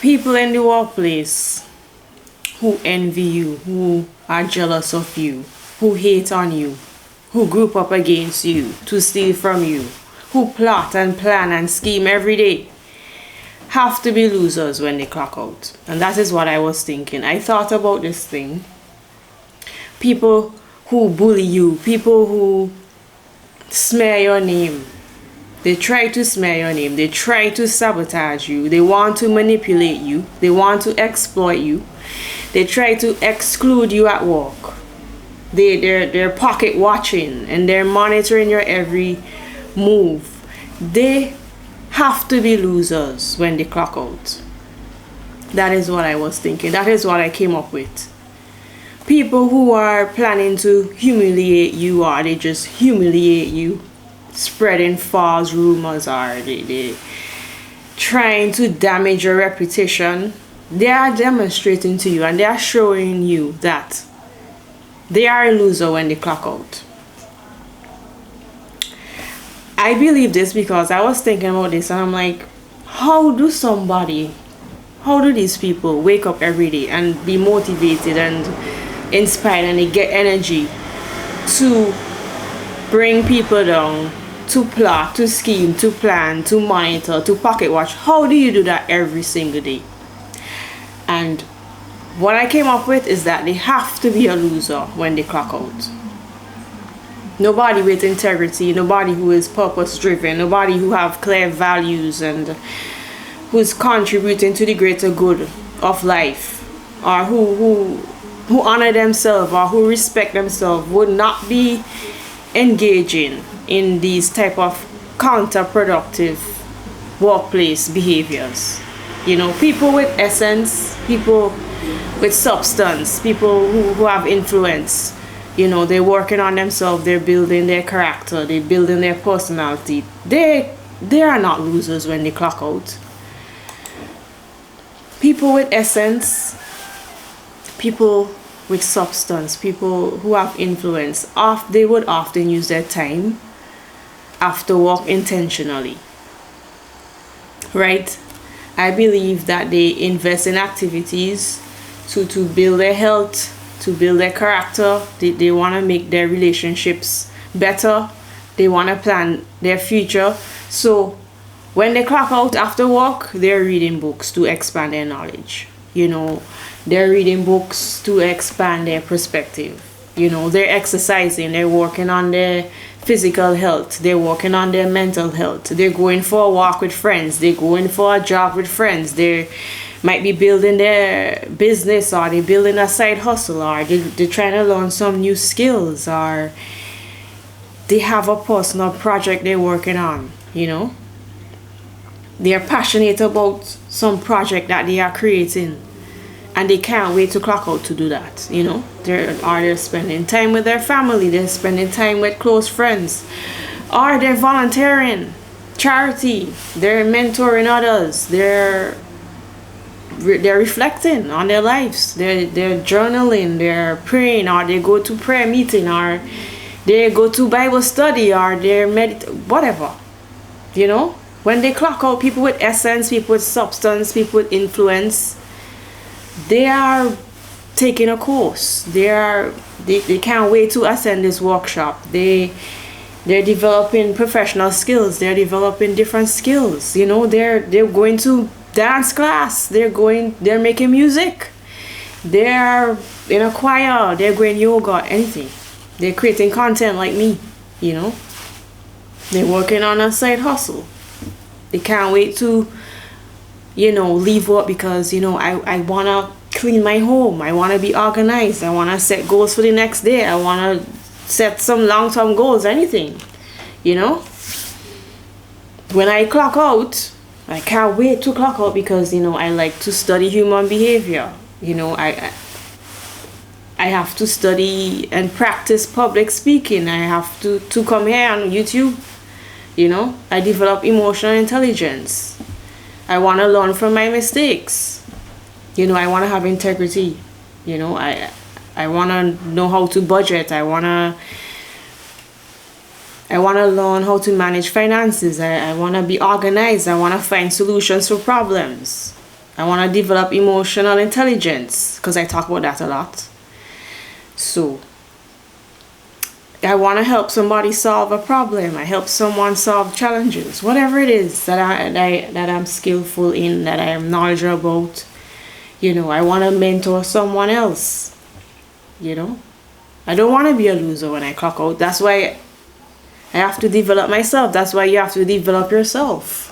People in the workplace who envy you, who are jealous of you, who hate on you, who group up against you to steal from you, who plot and plan and scheme every day, have to be losers when they clock out. And that is what I was thinking. I thought about this thing. People who bully you, people who smear your name. They try to smear your name. They try to sabotage you. They want to manipulate you. They want to exploit you. They try to exclude you at work. They're pocket watching and they're monitoring your every move. They have to be losers when they clock out. That is what I was thinking. That is what I came up with. People who are planning to humiliate you, or they just humiliate you, spreading false rumors, or they trying to damage your reputation, they are demonstrating to you and they are showing you that they are a loser when they clock out. I believe this because I was thinking about this and I'm like, how do these people wake up every day and be motivated and inspired and they get energy to bring people down, to plot, to scheme, to plan, to monitor, to pocket watch? How do you do that every single day? And what I came up with is that they have to be a loser when they clock out. Nobody with integrity, nobody who is purpose driven, nobody who have clear values and who's contributing to the greater good of life, or who honor themselves or who respect themselves, would not be engaging in these type of counterproductive workplace behaviors. You know, people with essence, people with substance, people who have influence. You know, they're working on themselves, they're building their character, they're building their personality. They are not losers when they clock out. People with essence, people with substance, people who have influence, they would often use their time after work intentionally. Right? I believe that they invest in activities to build their health, to build their character. They want to make their relationships better. They want to plan their future. So when they clock out after work, they're reading books to expand their knowledge. You know, they're reading books to expand their perspective. You know, they're exercising, they're working on their physical health, they're working on their mental health, they're going for a walk with friends, they're going for a job with friends, they might be building their business, or they're building a side hustle, or they're trying to learn some new skills, or they have a personal project they're working on. You know, they're passionate about some project that they are creating and they can't wait to clock out to do that. You know, they're spending time with their family, they're spending time with close friends, or they're volunteering, charity, they're mentoring others, they're reflecting on their lives, they're journaling, they're praying, or they go to prayer meeting, or they go to Bible study, or they're whatever. You know, when they clock out, people with essence, people with substance, people with influence, they are taking a course. They can't wait to attend this workshop. They're developing professional skills. They're developing different skills. You know, they're going to dance class. They're making music. They're in a choir. They're going yoga, anything. They're creating content like me. You know, they're working on a side hustle. They can't wait to, you know, leave work because, you know, I want to clean my home. I want to be organized. I want to set goals for the next day. I want to set some long-term goals, anything, you know. When I clock out, I can't wait to clock out because, you know, I like to study human behavior. You know, I have to study and practice public speaking. I have to come here on YouTube. You know, I develop emotional intelligence. I want to learn from my mistakes. You know, I want to have integrity. You know, I want to know how to budget. I want to learn how to manage finances. I want to be organized. I want to find solutions for problems. I want to develop emotional intelligence, because I talk about that a lot. So I want to help somebody solve a problem. I help someone solve challenges, whatever it is that I'm skillful in, that I am knowledgeable about. I want to mentor someone else. I don't want to be a loser when I clock out. That's why I have to develop myself. That's why you have to develop yourself.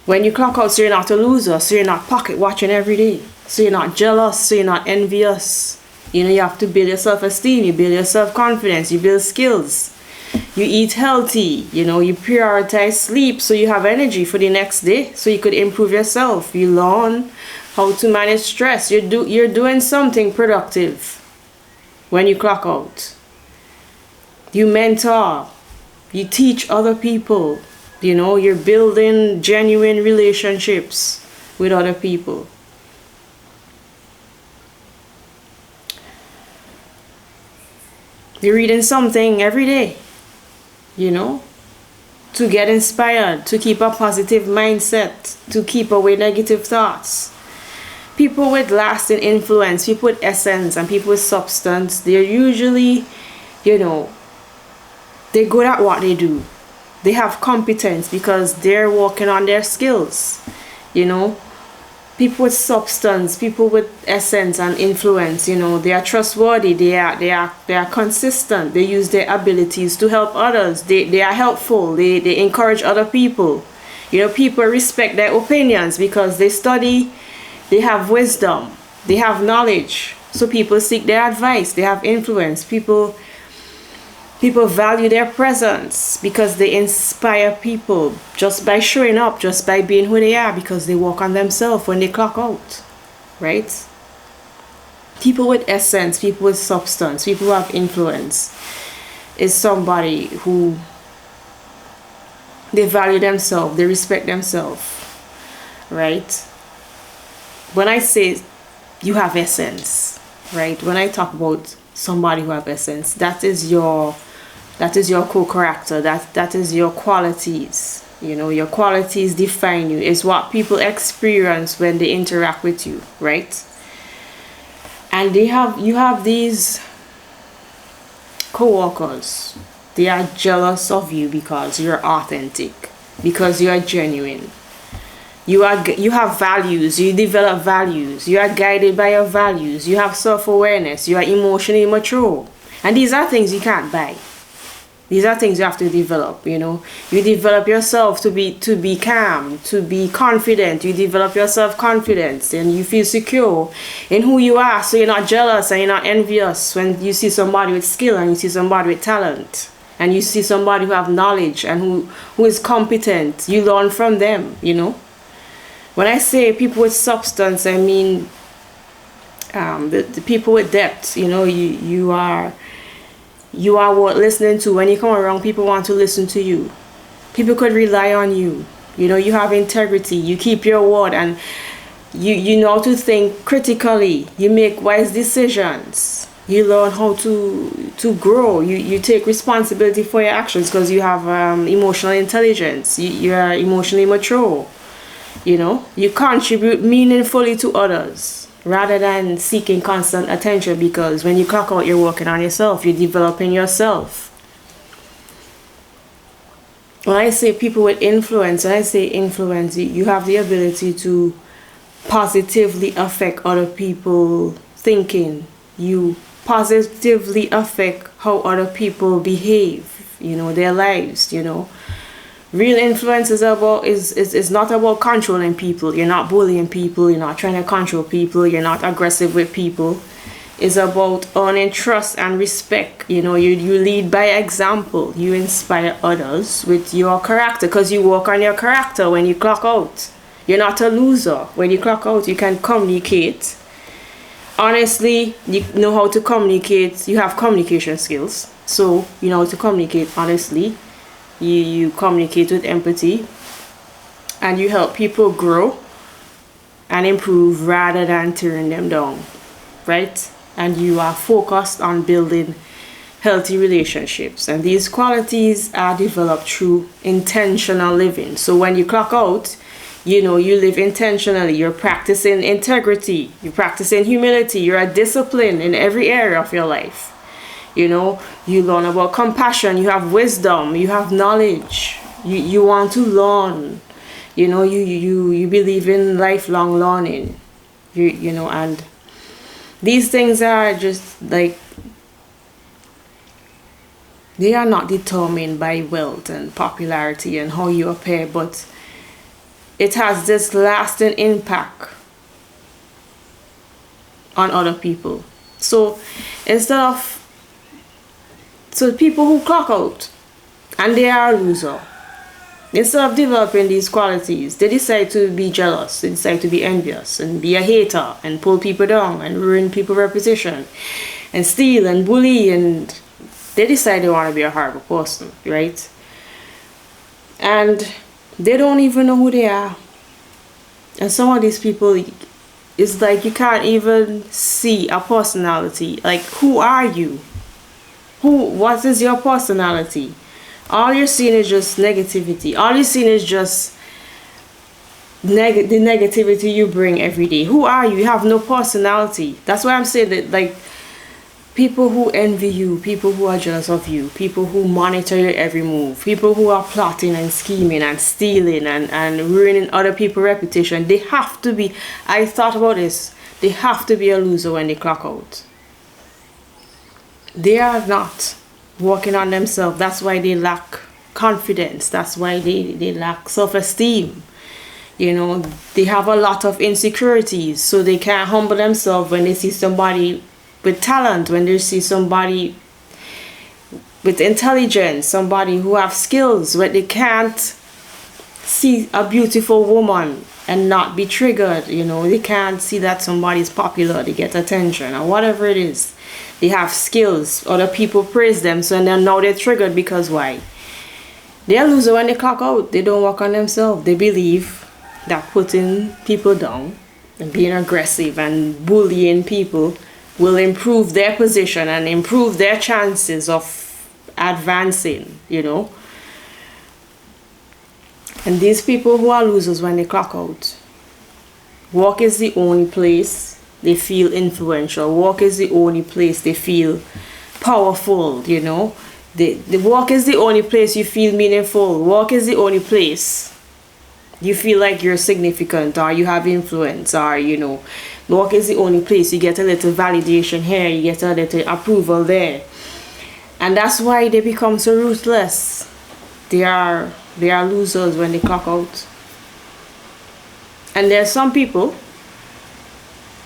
When you clock out, so you're not a loser, so you're not pocket watching every day, so you're not jealous, so you're not envious. You have to build your self-esteem, you build your self-confidence, you build skills. You eat healthy, you prioritize sleep so you have energy for the next day, so you could improve yourself. You learn how to manage stress. You're doing something productive when you clock out. You mentor, you teach other people, you're building genuine relationships with other people. You're reading something every day, to get inspired, to keep a positive mindset, to keep away negative thoughts. People with lasting influence, people with essence, and people with substance, they're usually, they're good at what they do. They have competence because they're working on their skills. People with substance, people with essence and influence, they are trustworthy, they are consistent, they use their abilities to help others, they are helpful, they encourage other people. People respect their opinions because they study, they have wisdom, they have knowledge, so people seek their advice, they have influence. People value their presence because they inspire people just by showing up, just by being who they are, because they work on themselves when they clock out, right? People with essence, people with substance, people who have influence is somebody who they value themselves, they respect themselves, right? When I say you have essence, right? When I talk about somebody who have essence, that is your core-character, that is your qualities. Your qualities define you. It's what people experience when they interact with you, right? And you have these co-workers. They are jealous of you because you're authentic, because you are genuine. You have values, you develop values, you are guided by your values, you have self-awareness, you are emotionally mature. And these are things you can't buy. These are things you have to develop, You develop yourself to be calm, to be confident. You develop your self-confidence and you feel secure in who you are, so you're not jealous and you're not envious when you see somebody with skill and you see somebody with talent and you see somebody who have knowledge and who is competent. You learn from them, When I say people with substance, I mean the people with depth. You are worth listening to. When you come around, people want to listen to you. People could rely on you. You have integrity. You keep your word, and you know to think critically. You make wise decisions. You learn how to grow. You take responsibility for your actions because you have emotional intelligence. You are emotionally mature. You contribute meaningfully to others rather than seeking constant attention, because when you clock out, you're working on yourself, you're developing yourself. When I say people with influence, you have the ability to positively affect other people thinking. You positively affect how other people behave, their lives, Real influence is not about controlling people. You're not bullying people. You're not trying to control people. You're not aggressive with people. It's about earning trust and respect. You lead by example. You inspire others with your character because you work on your character when you clock out. You're not a loser. When you clock out, you can communicate. Honestly, you know how to communicate. You have communication skills. So you know how to communicate honestly. You communicate with empathy and you help people grow and improve rather than tearing them down, right? And you are focused on building healthy relationships, and these qualities are developed through intentional living. So when you clock out, You know, you live intentionally, you're practicing integrity, you're practicing humility, you're a discipline in every area of your life. You know, you learn about compassion, you have wisdom, you have knowledge, you want to learn. You know, you believe in lifelong learning. You know, and these things are just like, they are not determined by wealth and popularity and how you appear, but it has this lasting impact on other people. So people who clock out and they are a loser, instead of developing these qualities, they decide to be jealous, they decide to be envious and be a hater and pull people down and ruin people's reputation and steal and bully, and they decide they want to be a horrible person, right? And they don't even know who they are. And some of these people, it's like you can't even see a personality. Like, who are you? What is your personality? All you're seeing is just negativity. All you're seeing is just the negativity you bring every day. Who are you? You have no personality. That's why I'm saying that, like, people who envy you, people who are jealous of you, people who monitor your every move, people who are plotting and scheming and stealing and ruining other people's reputation, they have to be, I thought about this, they have to be a loser when they clock out. They are not working on themselves. That's why they lack confidence. That's why they lack self-esteem. You know, they have a lot of insecurities, so they can't humble themselves when they see somebody with talent, when they see somebody with intelligence, somebody who have skills, where they can't see a beautiful woman and not be triggered. You know, they can't see that somebody is popular, they get attention or whatever it is. They have skills, other people praise them, so now they're triggered because why? They're loser when they clock out. They don't work on themselves. They believe that putting people down and being aggressive and bullying people will improve their position and improve their chances of advancing, you know. And these people who are losers when they clock out, work is the only place they feel influential. Work is the only place they feel powerful, you know. The work is the only place you feel meaningful. Work is the only place you feel like you're significant or you have influence, or, you know, work is the only place you get a little validation here, you get a little approval there. And that's why they become so ruthless. They are losers when they clock out. And there's some people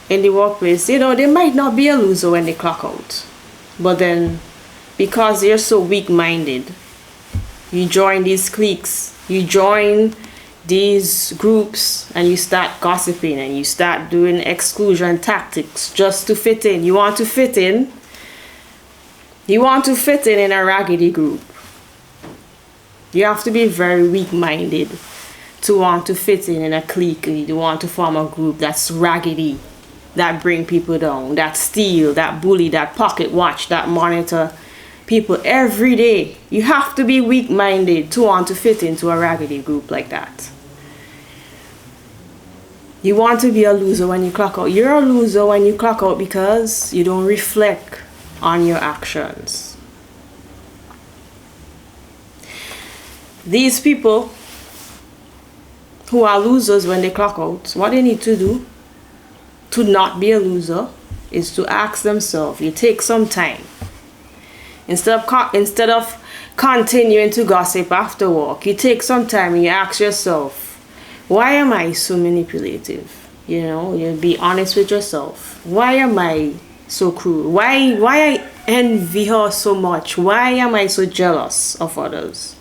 in the workplace, you know, they might not be a loser when they clock out, but then because they're so weak-minded, you join these cliques, you join these groups, and you start gossiping and you start doing exclusion tactics just to fit in. You want to fit in. You want to fit in a raggedy group. You have to be very weak-minded to want to fit in a clique. You want to form a group that's raggedy, that bring people down, that steal, that bully, that pocket watch, that monitor people every day. You have to be weak-minded to want to fit into a raggedy group like that. You want to be a loser when you clock out. You're a loser when you clock out because you don't reflect on your actions. These people who are losers when they clock out, what they need to do to not be a loser is to ask themselves, you take some time. Instead of continuing to gossip after work, you take some time and you ask yourself, why am I so manipulative? You know, you be honest with yourself. Why am I so cruel? Why I envy her so much? Why am I so jealous of others?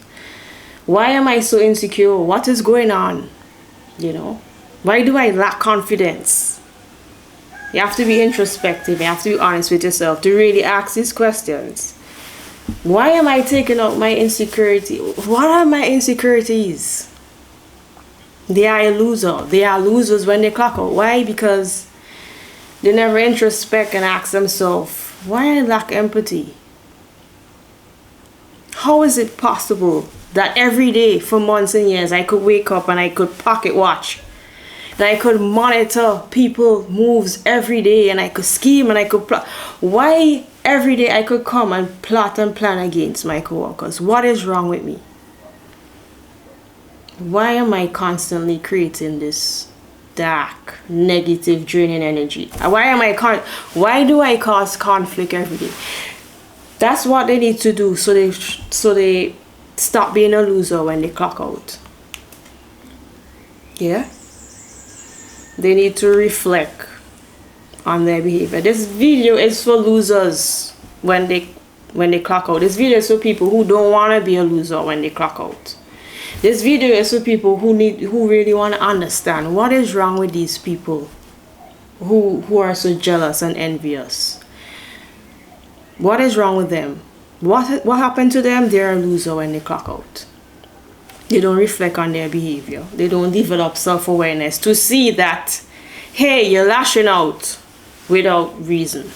Why am I so insecure? What is going on? You know, why do I lack confidence? You have to be introspective. You have to be honest with yourself to really ask these questions. Why am I taking out my insecurity? What are my insecurities? They are a loser. They are losers when they clock out. Why? Because they never introspect and ask themselves, why I lack empathy? How is it possible that every day for months and years I could wake up and I could pocket watch, that I could monitor people moves every day, and I could scheme and I could plot. Why every day I could come and plot and plan against my coworkers? What is wrong with me? Why am I constantly creating this dark, negative, draining energy? Why do I cause conflict every day? That's what they need to do, so they stop being a loser when they clock out. Yeah? They need to reflect on their behavior. This video is for losers when they clock out. This video is for people who don't want to be a loser when they clock out. This video is for people who really want to understand what is wrong with these people who are so jealous and envious. What is wrong with them? What happened to them? They're a loser when they clock out. They don't reflect on their behavior. They don't develop self-awareness to see that, hey, you're lashing out without reason.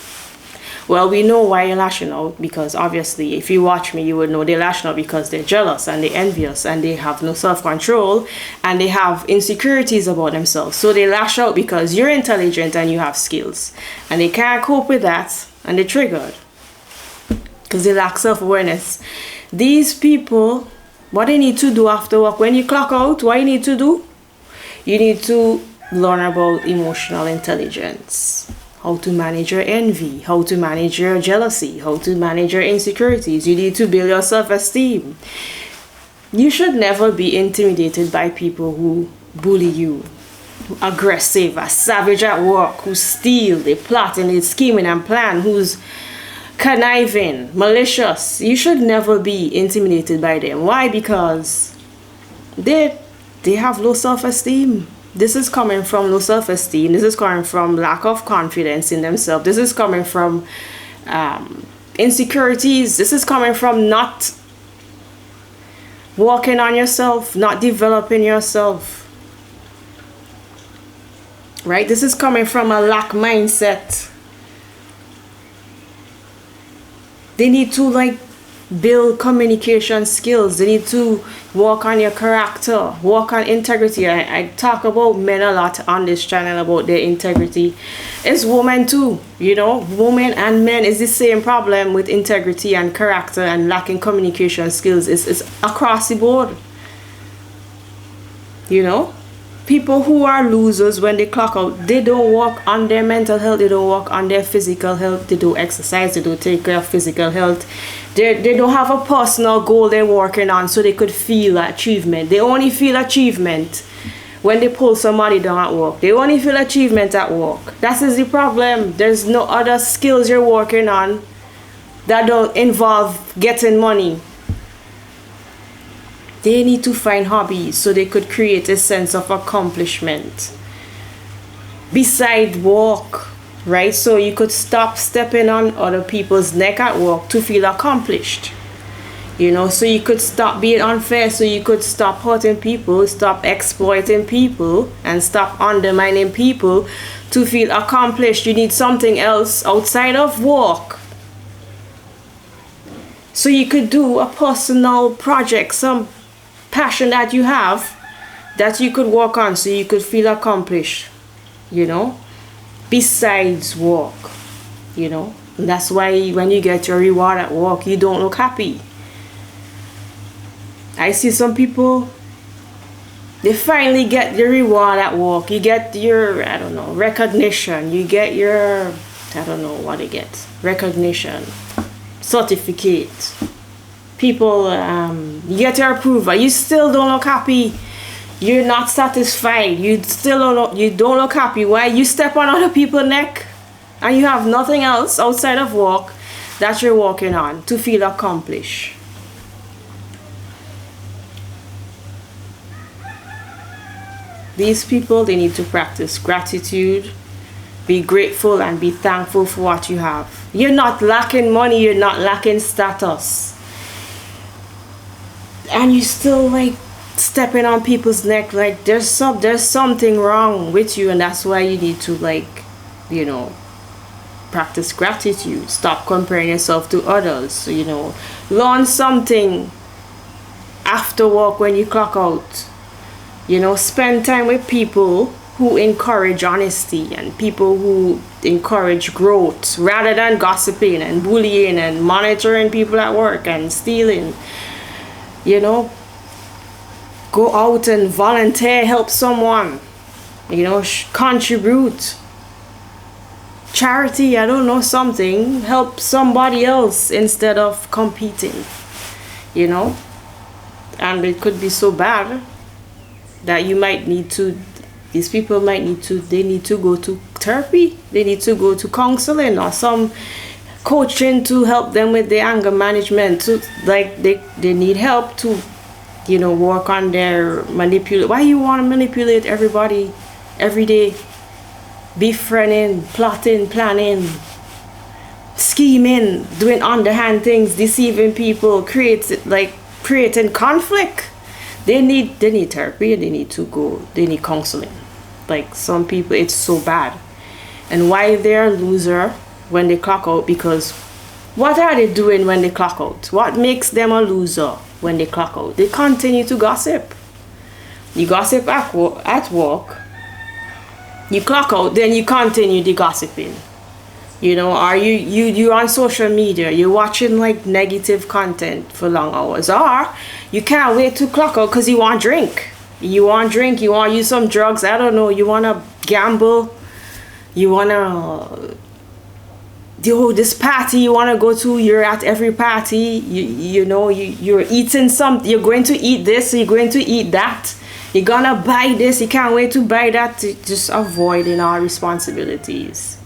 Well, we know why you're lashing out, because obviously if you watch me, you would know they're lashing out because they're jealous and they're envious and they have no self-control and they have insecurities about themselves. So they lash out because you're intelligent and you have skills, and they can't cope with that and they're triggered because they lack self-awareness. These people, what they need to do after work, when you clock out, what you need to do? You need to learn about emotional intelligence. How to manage your envy, how to manage your jealousy, how to manage your insecurities. You need to build your self-esteem. You should never be intimidated by people who bully you, who are aggressive, are savage at work, who steal, they plot and they scheming and plan, who's conniving, malicious. You should never be intimidated by them. Why? Because they have low self-esteem. This is coming from low self-esteem. This is coming from lack of confidence in themselves. This is coming from insecurities. This is coming from not working on yourself, not developing yourself. Right? This is coming from a lack mindset. They need to build communication skills. They need to work on your character, work on integrity. I talk about men a lot on this channel about their integrity. It's women too, women and men is the same problem with integrity and character and lacking communication skills. It's across the board. People who are losers when they clock out, they don't work on their mental health, they don't work on their physical health, they don't exercise, they don't take care of physical health. They don't have a personal goal they're working on so they could feel achievement. They only feel achievement when they pull somebody down at work. They only feel achievement at work. That is the problem. There's no other skills you're working on that don't involve getting money. They need to find hobbies so they could create a sense of accomplishment beside work, right? So you could stop stepping on other people's neck at work to feel accomplished, so you could stop being unfair, so you could stop hurting people, stop exploiting people, and stop undermining people to feel accomplished. You need something else outside of work. So you could do a personal project, some passion that you have that you could work on so you could feel accomplished, besides work, And that's why when you get your reward at work, you don't look happy. I see some people, they finally get the reward at work. You get your, recognition. You get your, what they get. Recognition. Certificate. People, you get your approval. You still don't look happy. You're not satisfied. You don't look happy. Why? You step on other people's neck and you have nothing else outside of work that you're working on to feel accomplished. These people, they need to practice gratitude, be grateful and be thankful for what you have. You're not lacking money, you're not lacking status. And you still stepping on people's neck. There's something wrong with you, and that's why you need to practice gratitude. Stop comparing yourself to others. Learn something after work when you clock out. You know, spend time with people who encourage honesty and people who encourage growth rather than gossiping and bullying and monitoring people at work and stealing. You know, go out and volunteer, help someone, you know, contribute. Charity, I don't know, something, help somebody else instead of competing, you know. And it could be so bad that you might need to, these people might need to, they need to go to therapy, they need to go to counseling or some coaching to help them with their anger management, to like they need help to, you know, work on their manipulate. Why you want to manipulate everybody every day? Befriending, plotting, planning, scheming, doing underhand things, deceiving people, creating conflict. They need therapy and they need counseling. Like some people, it's so bad. And why they're a loser when they clock out? Because what are they doing when they clock out? What makes them a loser when they clock out? They continue to gossip. You gossip at work. You clock out, then you continue the gossiping. You know, or you on social media, you're watching like negative content for long hours. Or you can't wait to clock out because you want drink. You want to use some drugs, I don't know, you want to gamble, you want to do this party you want to go to, you're at every party, you know, you're eating something, you're going to eat this, you're going to eat that, you're gonna buy this, you can't wait to buy that, just avoiding our responsibilities.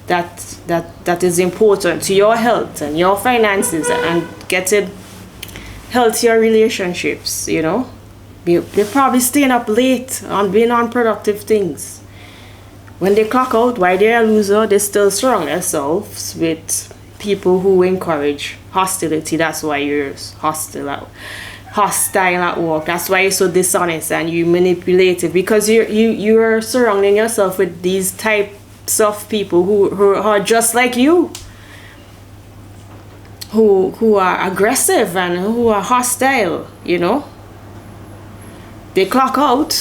That is important to your health and your finances and getting healthier relationships, you know. They're probably staying up late on being unproductive things. When they clock out, why they're a loser, they still surround themselves with people who encourage hostility. That's why you're hostile at work. That's why you're so dishonest and you manipulative, because you're surrounding yourself with these types of people who are just like you, who are aggressive and who are hostile, you know. They clock out.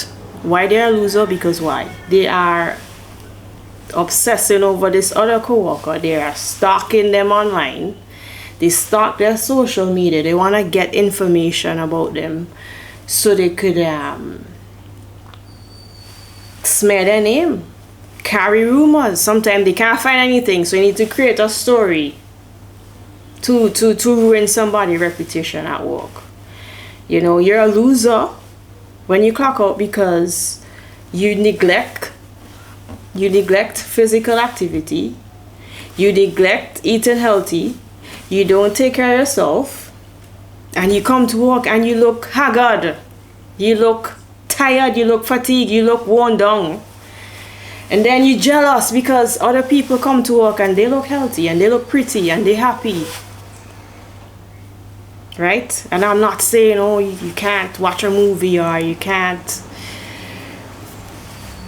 Why they're a loser? Because why? They are obsessing over this other coworker. They are stalking them online. They stalk their social media. They want to get information about them so they could smear their name, carry rumors. Sometimes they can't find anything, so you need to create a story to ruin somebody's reputation at work. You know, you're a loser when you clock out because you neglect physical activity, you neglect eating healthy, you don't take care of yourself, and you come to work and you look haggard, you look tired, you look fatigued, you look worn down. And then you're jealous because other people come to work and they look healthy and they look pretty and they're happy. Right? And I'm not saying, oh, you can't watch a movie or you can't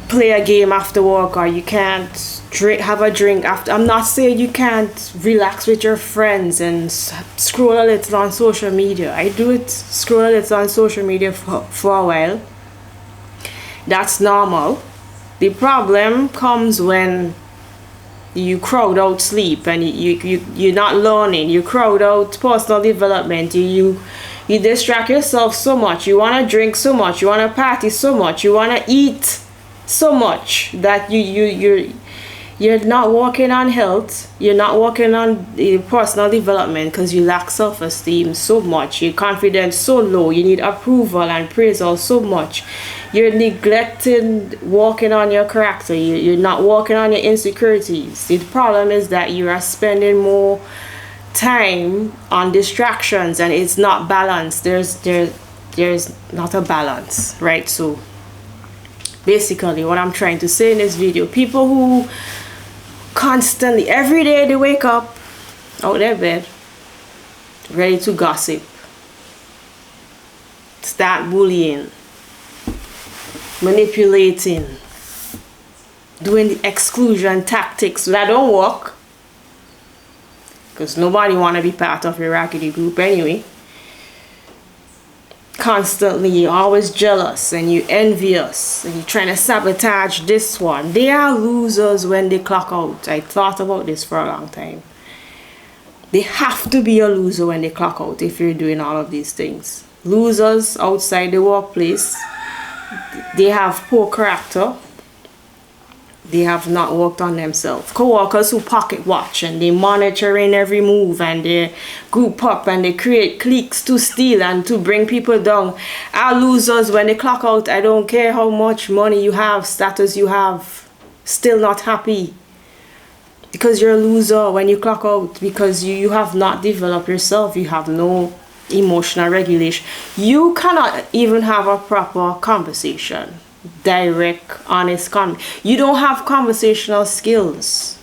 play a game after work or you can't have a drink after. I'm not saying you can't relax with your friends and scroll a little on social media. I do it, scroll a little on social media for a while. That's normal. The problem comes when you crowd out sleep and you're not learning. You crowd out personal development. You distract yourself so much. You want to drink so much. You want to party so much. You want to eat so much that you're not working on health. You're not working on personal development because you lack self-esteem so much. Your confidence so low. You need approval and praise so much. You're neglecting working on your character. You're not working on your insecurities. The problem is that you are spending more time on distractions and it's not balanced. There's not a balance, right? So basically what I'm trying to say in this video, people who constantly, every day they wake up out their bed ready to gossip, start bullying, manipulating, doing the exclusion tactics that don't work because nobody want to be part of your raggedy group anyway. constantly, you're always jealous and you envious and you're trying to sabotage this one. They are losers when they clock out. I thought about this for a long time. They have to be a loser when they clock out if you're doing all of these things. Losers outside the workplace, they have poor character. They have not worked on themselves. Co-workers who pocket watch and they monitoring every move and they group up and they create cliques to steal and to bring people down are losers when they clock out. I don't care how much money you have, status you have, still not happy. Because you're a loser when you clock out, because you have not developed yourself. You have no emotional regulation. You cannot even have a proper conversation. Direct, honest you don't have conversational skills.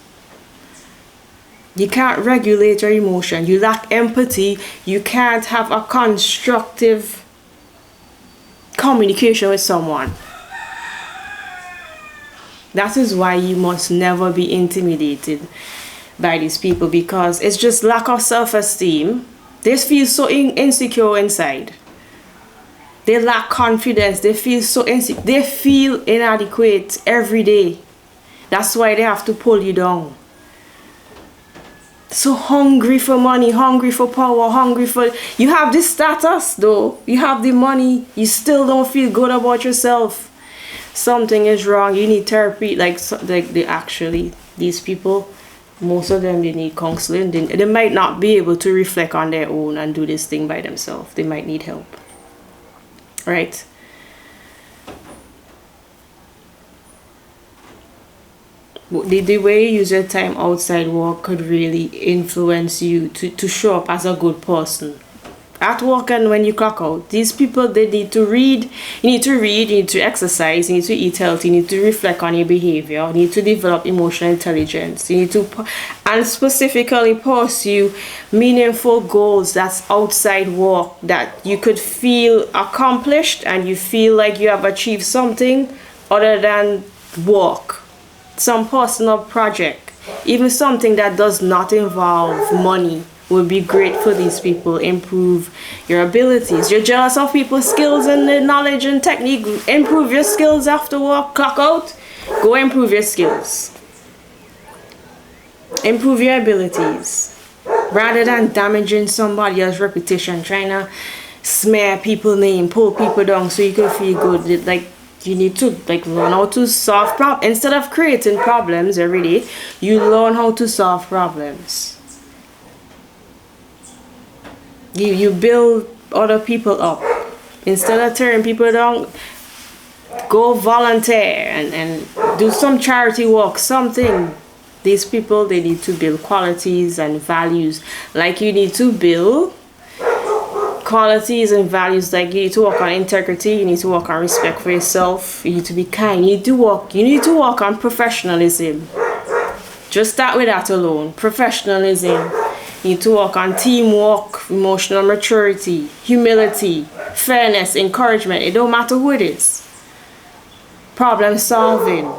You can't regulate your emotion. You lack empathy. You can't have a constructive communication with someone. That is why you must never be intimidated by these people, because it's just lack of self-esteem. They feel so insecure inside. They lack confidence. They feel so insecure. They feel inadequate every day. That's why they have to pull you down. So hungry for money, hungry for power, hungry for... You have this status though. You have the money. You still don't feel good about yourself. Something is wrong. You need therapy. Like they actually, these people, most of them, they need counseling. They might not be able to reflect on their own and do this thing by themselves. They might need help. Right? The way you use your time outside work could really influence you to show up as a good person at work. And when you clock out, these people, they need to read. You need to read, you need to exercise, you need to eat healthy, you need to reflect on your behavior, you need to develop emotional intelligence, you need to, and specifically pursue meaningful goals that's outside work, that you could feel accomplished and you feel like you have achieved something other than work. Some personal project, even something that does not involve money, would be great for these people. Improve your abilities. You're jealous of people's skills and the knowledge and technique. Improve your skills after work. Clock out. Go improve your skills. Improve your abilities. Rather than damaging somebody else's reputation, trying to smear people's name, pull people down so you can feel good. Like, you need to learn how to solve problems. Instead of creating problems every day, you learn how to solve problems. You build other people up. Instead of tearing people down, go volunteer and do some charity work, something. These people, they need to build qualities and values. Like you need to build qualities and values, like you need to work on integrity, you need to work on respect for yourself, you need to be kind, you need to work on professionalism. Just start with that alone. Professionalism. You need to work on teamwork, emotional maturity, humility, fairness, encouragement. It don't matter who it is. Problem solving,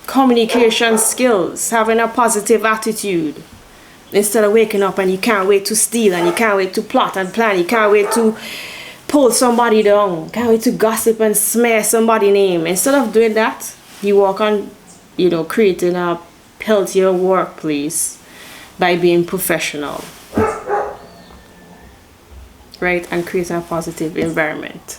communication skills, having a positive attitude. Instead of waking up and you can't wait to steal and you can't wait to plot and plan, you can't wait to pull somebody down, can't wait to gossip and smear somebody's name. Instead of doing that, you work on, creating a healthier workplace by being professional, right? And creating a positive environment.